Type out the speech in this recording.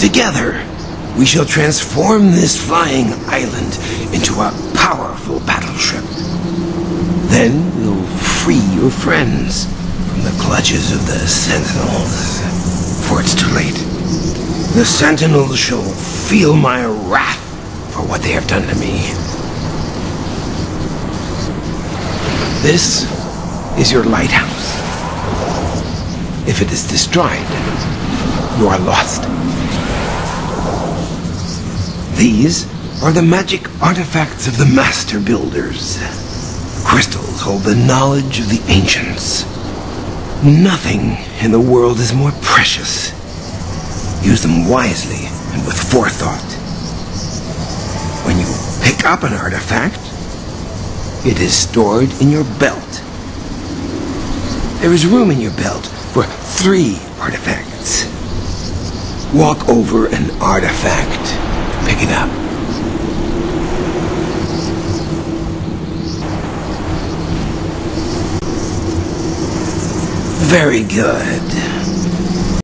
Together, we shall transform this flying island into a powerful battleship. Then we'll free your friends from the clutches of the Sentinels. For it's too late. The Sentinels shall feel my wrath for what they have done to me. This is your lighthouse. If it is destroyed, you are lost. These are the magic artifacts of the Master Builders. Crystals hold the knowledge of the ancients. Nothing in the world is more precious. Use them wisely and with forethought. When you pick up an artifact, it is stored in your belt. There is room in your belt for 3 artifacts. Walk over an artifact. Pick it up. Very good.